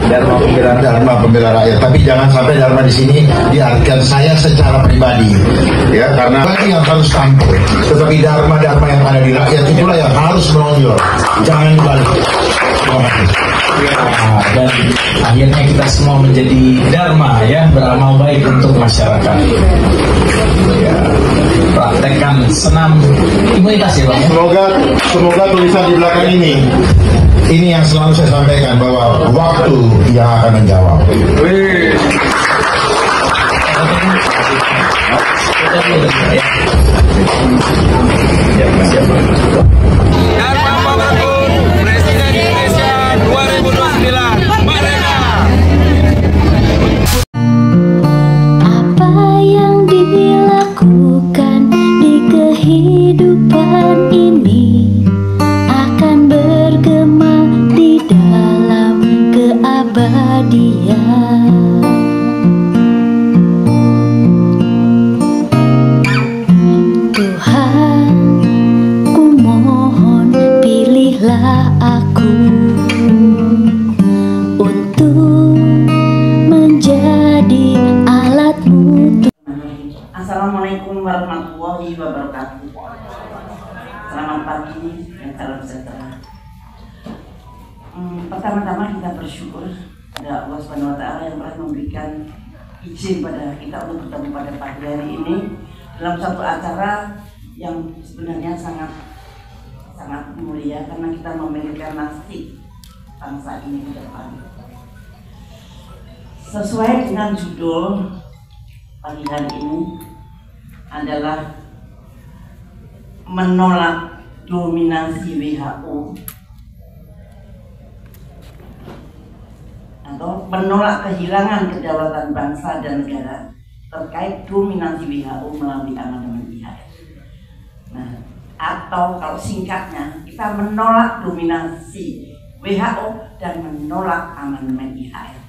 Dharma pembela rakyat. Tapi jangan sampai Dharma di sini diartikan saya secara pribadi, ya, karena yang harus tampil. Tetapi Dharma yang ada di rakyat itulah yang harus menonjol. Jangan dibalik. Dan akhirnya kita semua menjadi Dharma, ya, beramal baik untuk masyarakat. Ya, praktekkan senam imunitas, ya, Bang. Semoga tulisan di belakang ini yang selalu saya sampaikan, bahwa waktu yang akan menjawab. Dharma apapun Presiden Indonesia 2029 merdeka. Apa yang dilakukan di kehidupan ini akan bergema di dalam keabadian. Tuhan, ku mohon pilihlah aku untuk menjadi alatmu. Assalamualaikum warahmatullahi wabarakatuh. Selamat pagi dan salam sejahtera. Pertama-tama kita bersyukur pada Allah Subhanahu wa Ta'ala yang telah memberikan izin pada kita untuk bertemu pada pagi hari ini dalam satu acara yang sebenarnya sangat mulia, karena kita memikirkan nasib bangsa ini ke depan. Sesuai dengan judul pagi hari ini adalah menolak dominasi WHO atau menolak kehilangan kedaulatan bangsa dan negara terkait dominasi WHO melalui amandemen IHR. Nah, atau kalau singkatnya, kita menolak dominasi WHO dan menolak amandemen IHR.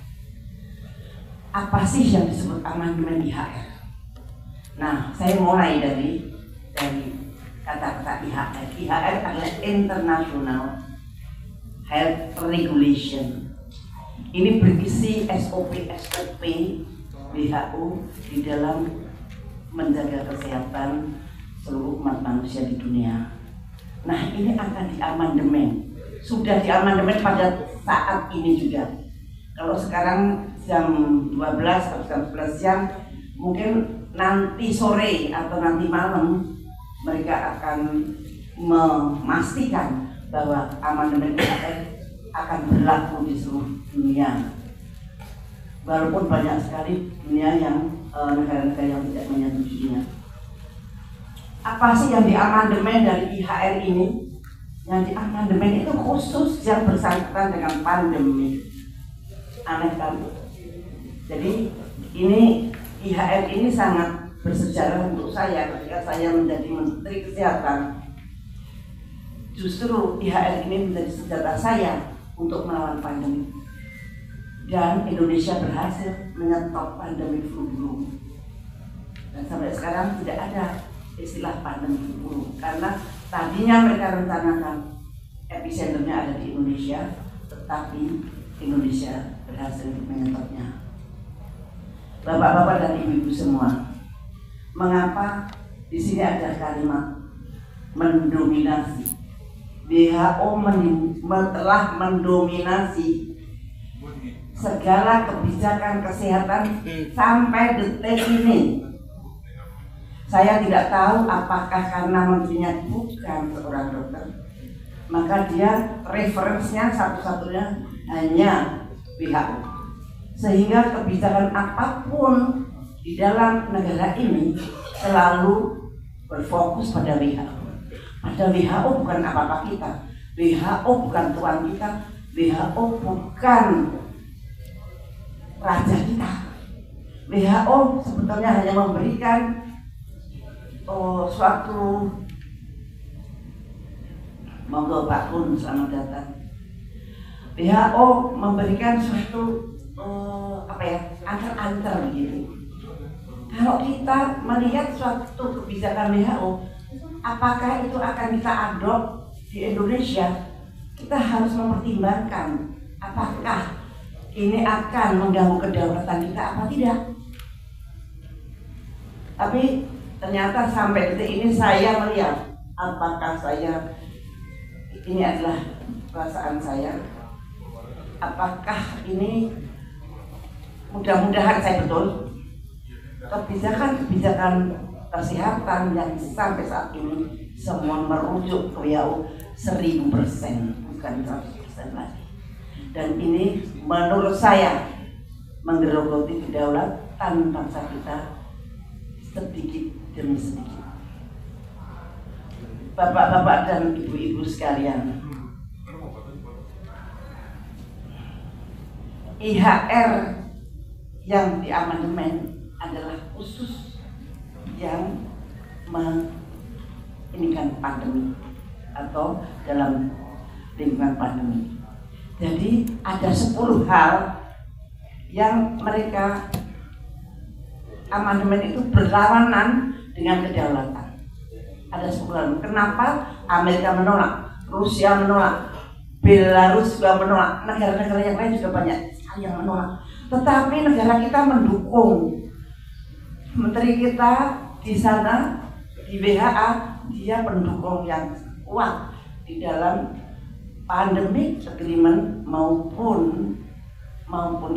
Apa sih yang disebut amandemen IHR? Nah, saya mulai dari kata-kata IHR. IHR adalah International Health Regulation. Ini berisi SOP WHO di dalam menjaga kesehatan seluruh umat manusia di dunia. Nah, ini akan diamandemen. Sudah diamandemen pada saat ini juga. Kalau sekarang jam 12 atau jam 11 siang, mungkin nanti sore atau nanti malam mereka akan memastikan bahwa amandemen akan berlaku di seluruh dunia. Walaupun banyak sekali dunia yang negara-negara yang tidak menyetujuinya. Apa sih yang diamandemen dari IHR ini? Yang diamandemen itu khusus yang bersangkutan dengan pandemi. Aneh kan? Jadi ini IHR ini sangat bersejarah untuk saya ketika saya menjadi Menteri Kesehatan. Justru IHR ini menjadi senjata saya untuk melawan pandemi. Dan Indonesia berhasil menyetop pandemi flu burung. Dan sampai sekarang tidak ada istilah pandemi flu burung, karena tadinya mereka rencanakan epicenternya ada di Indonesia, tetapi Indonesia berhasil menyetopnya. Bapak-bapak dan ibu-ibu semua, mengapa di sini ada kalimat mendominasi? WHO telah mendominasi segala kebijakan kesehatan sampai detik ini. Saya tidak tahu apakah karena menterinya bukan seorang dokter, maka dia referensinya satu-satunya hanya WHO, sehingga kebijakan apapun di dalam negara ini selalu berfokus pada WHO. Pada WHO bukan apa-apa kita, WHO bukan tuan kita, WHO bukan raja kita. WHO sebetulnya hanya memberikan suatu, monggo Pak Kun selamat datang. WHO memberikan suatu antar-antar gitu. Kalau kita melihat suatu kebijakan WHO, apakah itu akan kita adopt di Indonesia? Kita harus mempertimbangkan apakah ini akan mengganggu kedaulatan kita apa tidak. Tapi ternyata sampai detik ini saya melihat apakah ini adalah perasaan saya, apakah ini mudah-mudahan saya betul kebijakan kesehatan yang sampai saat ini semua merujuk ke WHO 1000%, bukan 100% lagi. Dan ini menurut saya menggerogoti kedaulatan bangsa kita sedikit demi sedikit. Bapak-bapak dan ibu-ibu sekalian, IHR yang diamandemen adalah khusus yang menginginkan pandemi atau dalam lingkungan pandemi. Jadi ada 10 hal yang mereka amandemen itu berlawanan dengan kedaulatan. Ada 10 hal. Kenapa? Amerika menolak, Rusia menolak, Belarus juga menolak, negara-negara yang lain juga banyak sekali yang menolak. Tetapi negara kita mendukung. Menteri kita di sana di WHA dia pendukung yang kuat di dalam pandemic agreement maupun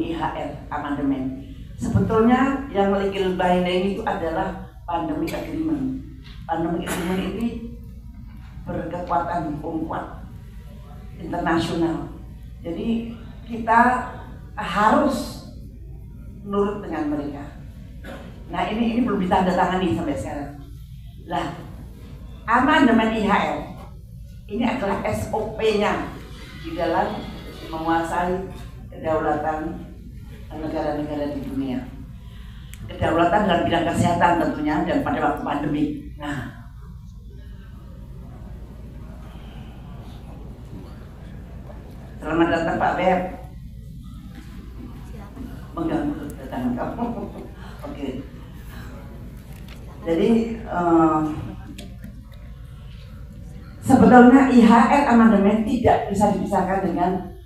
IHR amandemen. Sebetulnya yang legal binding itu adalah pandemic agreement. Pandemic agreement ini berkekuatan hukum kuat internasional. Jadi kita harus nurut dengan mereka. Nah ini belum ditandatangani sampai sekarang. Lah, amandemen IHR ini adalah SOP-nya di dalam menguasai kedaulatan negara-negara di dunia. Kedaulatan dalam bidang kesehatan tentunya dan pada waktu pandemi. Nah, selamat datang Pak Beb. Mengganggu kedatangan kamu. Oke. Jadi sebetulnya IHR amandemen tidak bisa dipisahkan dengan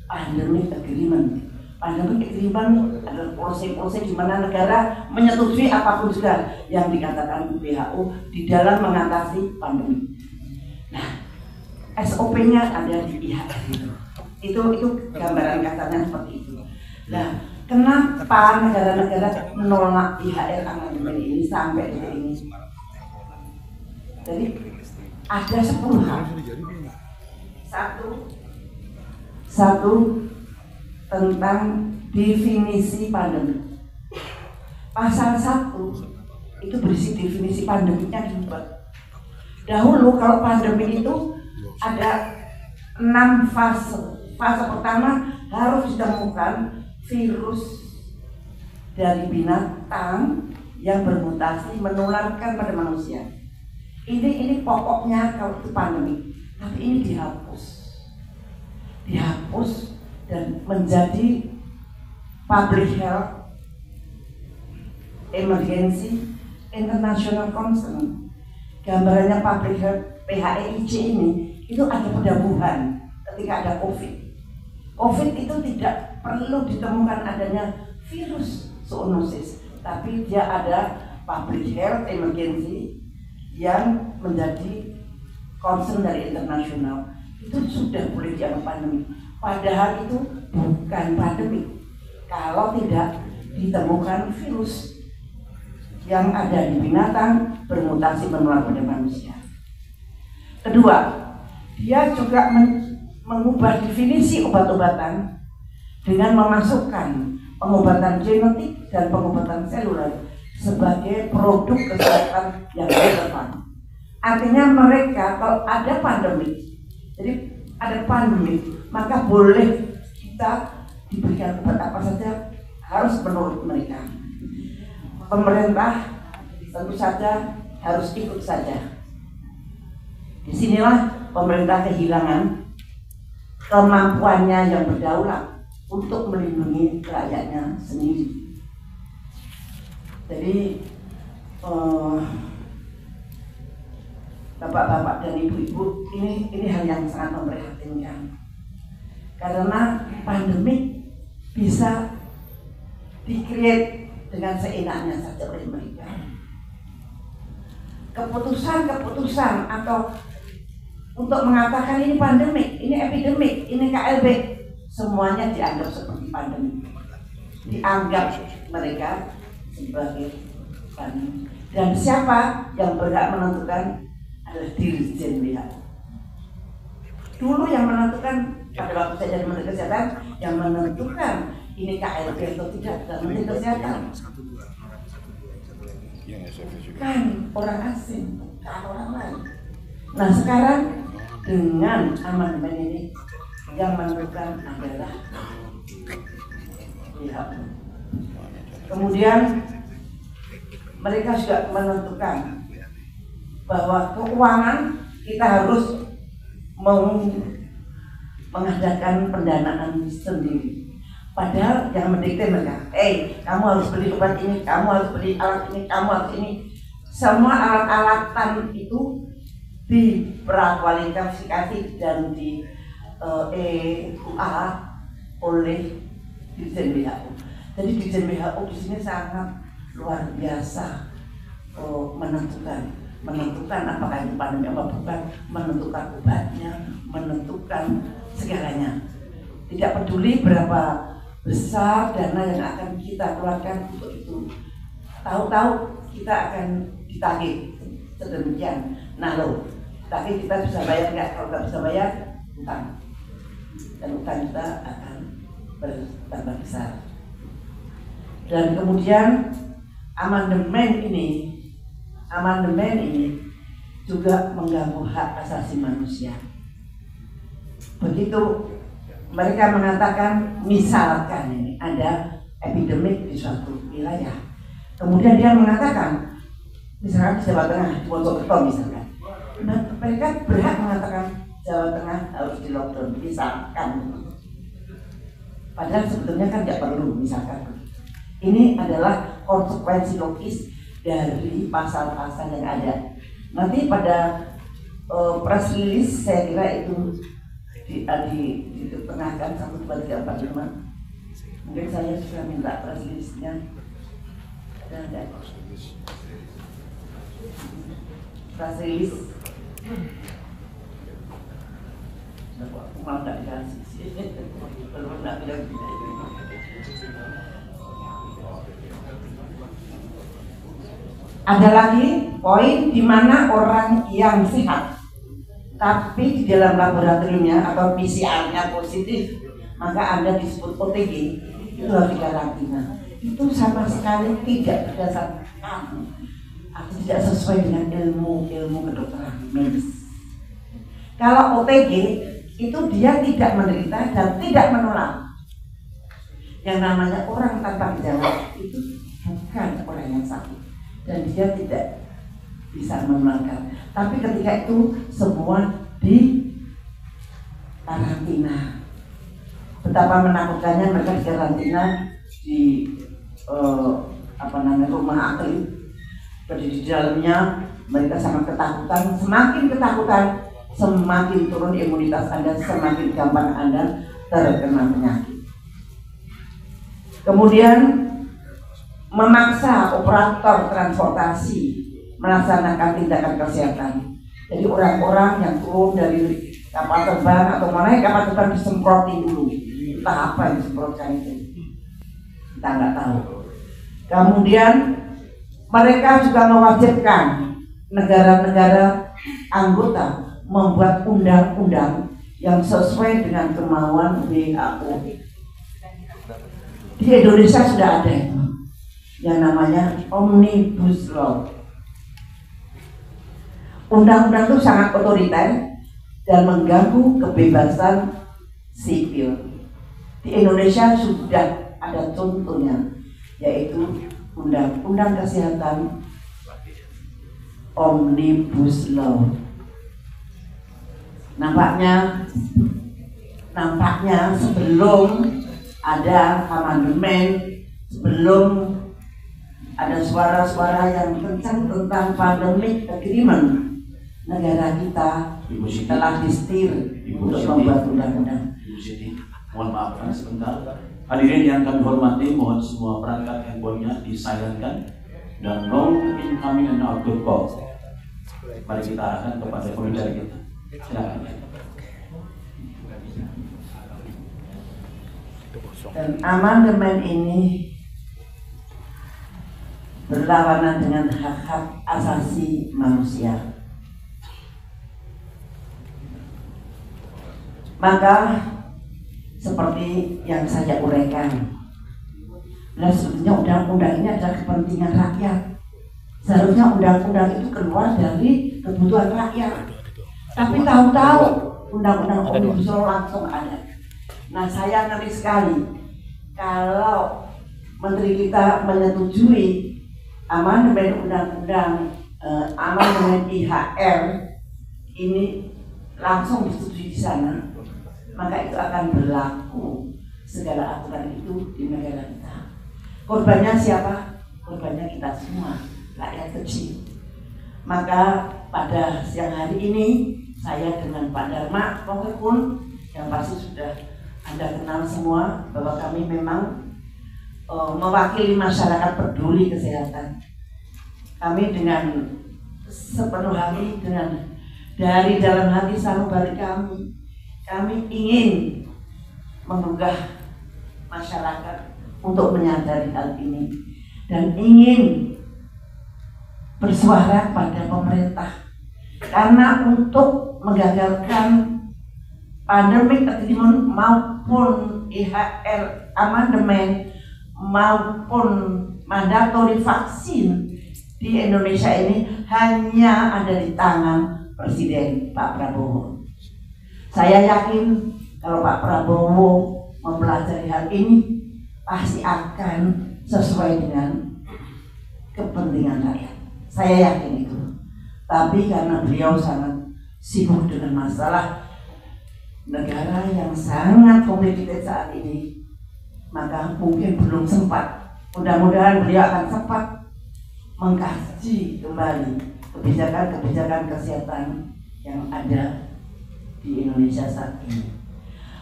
pandemic agreement. Pandemic agreement adalah polisi-polisi di mana negara menyetujui apapun juga yang dikatakan WHO di dalam mengatasi pandemi. Nah, SOP-nya ada di IHR itu. Itu gambaran kasarnya seperti itu. Nah, kenapa negara-negara menolak IHR amandemen ini sampai detik ini? Jadi ada 10 hal. Satu tentang definisi pandemi. Pasal 1 itu berisi definisi pandeminya diubah. Dahulu kalau pandemi itu ada 6 fase. Fase pertama harus ditemukan virus dari binatang yang bermutasi menularkan pada manusia. Ini pokoknya kalau itu pandemi. Tapi ini dihapus dan menjadi public health emergency international concern. Gambarannya public health PHEIC ini itu ada pada Wuhan ketika ada COVID. COVID itu tidak perlu ditemukan adanya virus zoonosis, tapi dia ada public health emergency yang menjadi concern dari internasional. Itu sudah boleh dianggap pandemi. Padahal itu bukan pandemi kalau tidak ditemukan virus yang ada di binatang bermutasi menular pada manusia. Kedua, dia juga mengubah definisi obat-obatan dengan memasukkan pengobatan genetik dan pengobatan seluler sebagai produk kesehatan yang relevan. Artinya mereka kalau ada pandemi, jadi ada pandemi, maka boleh kita diberikan obat apa saja harus menurut mereka. Pemerintah tentu saja harus ikut saja. Disinilah pemerintah kehilangan kemampuannya yang berdaulat untuk melindungi rakyatnya sendiri. Jadi bapak-bapak dan ibu-ibu, ini hal yang sangat memprihatinkan. Karena pandemi bisa di-create dengan seenaknya saja oleh mereka. Keputusan atau untuk mengatakan ini pandemik, ini epidemik, ini KLB, semuanya dianggap seperti pandemi. Dianggap mereka sebagai pandemi. Dan siapa yang berhak menentukan adalah Dirjen WHO. Dulu yang menentukan pada waktu saya jadi Menteri Kesehatan, yang menentukan ini KLB atau tidak adalah Menteri Kesehatan. Kan orang asing, bukan orang lain. Nah sekarang dengan amandemen ini yang menentukan adalah WHO. Kemudian mereka juga menentukan bahwa keuangan kita harus mengadakan pendanaan sendiri. Padahal yang mendikte mereka, kamu harus beli obat ini, kamu harus beli alat ini, kamu harus ini. Semua alat-alatan itu diprakualifikasi dan di EUA oleh Dirjen WHO. Jadi Dirjen WHO di sini sangat luar biasa menentukan apakah itu pandemi apa bukan, menentukan obatnya, menentukan segalanya. Tidak peduli berapa besar dana yang akan kita keluarkan untuk itu. Tahu-tahu kita akan ditagih sedemikian. Nah loh, tapi kita bisa bayar nggak? Kalau nggak bisa bayar, utang. Dan utang kita akan bertambah besar. Dan kemudian amandemen ini juga mengganggu hak asasi manusia. Begitu mereka mengatakan, misalkan ini ada epidemik di suatu wilayah, kemudian dia mengatakan, misalkan di Jawa Tengah, di Mojokerto misalkan, nah, mereka berhak mengatakan Jawa Tengah harus di lockdown, misalkan. Padahal sebetulnya kan tidak perlu, misalkan. Ini adalah konsekuensi logis dari pasal-pasal yang ada. Nanti pada press release saya kira itu ditengahkan 1, 2, 3, 4, 5. Mungkin saya sudah minta press release-nya. Ada press release. Aku malah tidak dikasih sih. Belum tidak bilang. Ada lagi poin di mana orang yang sehat tapi di dalam laboratoriumnya atau PCR-nya positif, maka Anda disebut OTG, itu harus dikarantina. Itu sama sekali tidak berdasarkan atau tidak sesuai dengan ilmu kedokteran medis. Kalau OTG itu dia tidak menderita dan tidak menular. Yang namanya orang tanpa gejala itu bukan orang yang sakit dan dia tidak bisa menularkan. Tapi ketika itu semua di karantina. Betapa menakutkannya mereka di karantina di rumah atlet. Di dalamnya mereka sangat ketakutan. Semakin ketakutan, semakin turun imunitas Anda, semakin gampang Anda terkena penyakit. Kemudian memaksa operator transportasi melaksanakan tindakan kesehatan. Jadi orang-orang yang turun dari kapal terbang atau naik kapal terbang disemprotin dulu. Entah apa yang disemprotkan itu, kita nggak tahu. Kemudian mereka juga mewajibkan negara-negara anggota membuat undang-undang yang sesuai dengan kemauan WHO. Di Indonesia sudah ada yang namanya Omnibus Law. Undang-undang itu sangat otoriter dan mengganggu kebebasan sipil. Di Indonesia sudah ada contohnya, yaitu Undang-Undang Kesehatan Omnibus Law. Nampaknya sebelum ada amandemen, sebelum ada suara-suara yang kencang tentang pandemic agreement, negara kita telah disetir untuk membuat undang-undang. Ibu Siti, mohon maaf sebentar. Hadirin yang kami hormati, mohon semua perangkat handphonenya disilentkan dan no incoming and outgoing call. Mari kita arahkan kepada pembicara kita. Silakan. Dan amandemen ini berlawanan dengan hak-hak asasi manusia. Maka seperti yang saya uraikan, nah sebetulnya undang-undang ini adalah kepentingan rakyat. Seharusnya undang-undang itu keluar dari kebutuhan rakyat. Tapi tahu-tahu undang-undang Omnibus Law langsung ada. Nah saya ngeri sekali kalau menteri kita menyetujui amandemen undang-undang amandemen IHR ini langsung disetujui di sana, maka itu akan berlaku segala aturan itu di negara kita. Korbannya siapa? Korbannya kita semua, rakyat kecil. Maka pada siang hari ini saya dengan Pak Dharma Pongkekun yang pasti sudah Anda kenal semua, bahwa kami memang mewakili masyarakat peduli kesehatan. Kami dengan sepenuh hati, dengan dari dalam hati sanubari kami ingin menggugah masyarakat untuk menyadari hal ini dan ingin bersuara pada pemerintah, karena untuk menggagalkan pandemik maupun IHR amandemen maupun mandatori vaksin di Indonesia ini hanya ada di tangan Presiden Pak Prabowo. Saya yakin kalau Pak Prabowo mempelajari hal ini pasti akan sesuai dengan kepentingan rakyat. Saya yakin itu. Tapi karena beliau sangat sibuk dengan masalah negara yang sangat komplikated saat ini, maka mungkin belum sempat. Mudah-mudahan beliau akan sempat mengkaji kembali kebijakan-kebijakan kesehatan yang ada di Indonesia saat ini.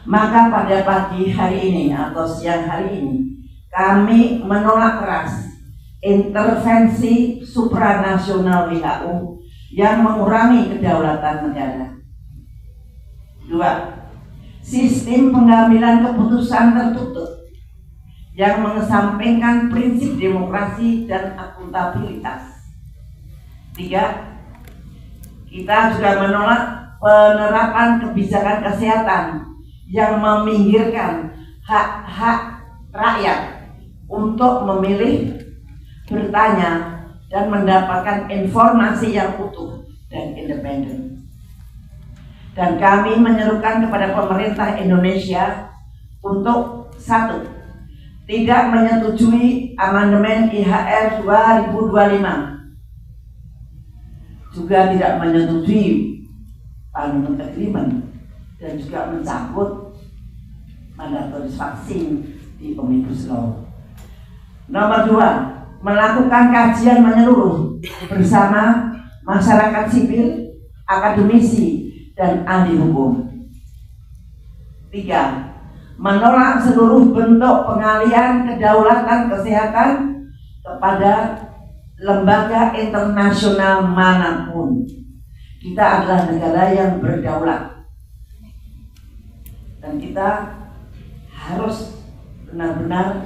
Maka pada pagi hari ini atau siang hari ini kami menolak keras intervensi supranasional WHO yang mengurangi kedaulatan negara. 2. Sistem pengambilan keputusan tertutup yang mengesampingkan prinsip demokrasi dan akuntabilitas. 3. Kita juga menolak penerapan kebijakan kesehatan yang meminggirkan hak-hak rakyat untuk memilih, bertanya, dan mendapatkan informasi yang utuh dan independen. Dan kami menyerukan kepada pemerintah Indonesia untuk 1. Tidak menyetujui amandemen IHR 2025, juga tidak menyetujui Parliament Agreement, dan juga mencabut mandatori vaksin di Omnibus Law. Nomor 2, melakukan kajian menyeluruh bersama masyarakat sipil, akademisi, dan ahli hukum. 3, menolak seluruh bentuk pengalihan kedaulatan kesehatan kepada lembaga internasional manapun. Kita adalah negara yang berdaulat dan kita harus benar-benar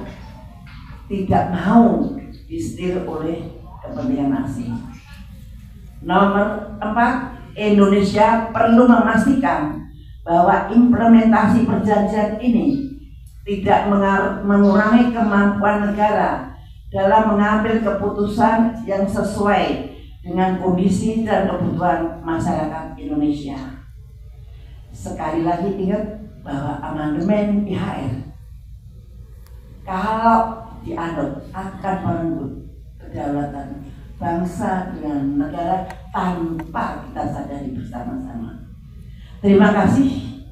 tidak mau disetir oleh kepentingan asing. Nomor 4, Indonesia perlu memastikan bahwa implementasi perjanjian ini tidak mengurangi kemampuan negara dalam mengambil keputusan yang sesuai dengan kondisi dan kebutuhan masyarakat Indonesia. Sekali lagi ingat bahwa amandemen IHR kalau dianut akan merenggut kedaulatan bangsa dengan negara tanpa kita sadari bersama-sama. Terima kasih.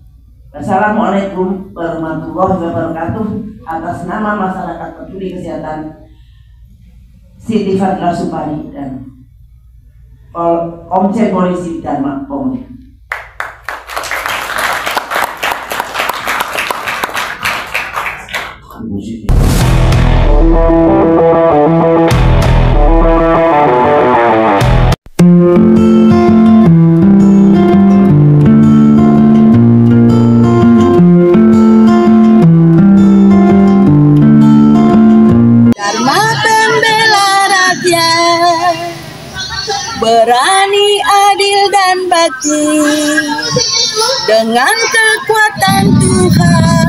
Wassalamualaikum warahmatullahi wabarakatuh. Atas nama masyarakat peduli kesehatan, Siti Fadila Supari dan Komjen Polisi Dharma Pongkekun. musiknya. Dharma pembela rakyat, berani, adil dan bakti, dengan kekuatan Tuhan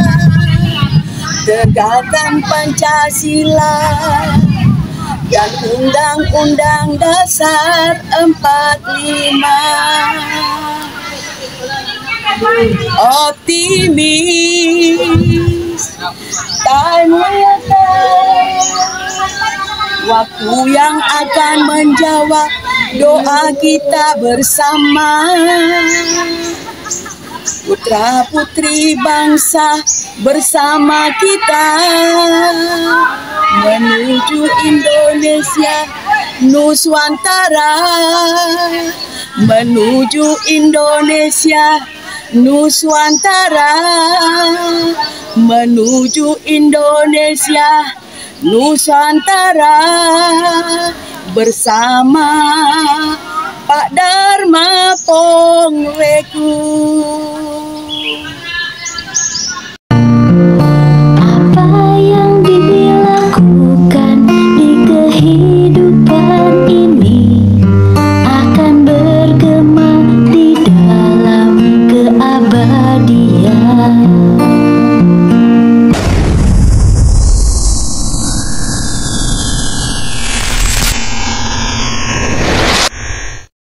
tegakkan Pancasila dan Undang-Undang Dasar 45. Optimis dan nyata, waktu yang akan menjawab doa kita bersama. Putra putri bangsa bersama kita menuju Indonesia Nusantara, menuju Indonesia Nusantara, menuju Indonesia Nusantara bersama Pak Dharma Pongreku.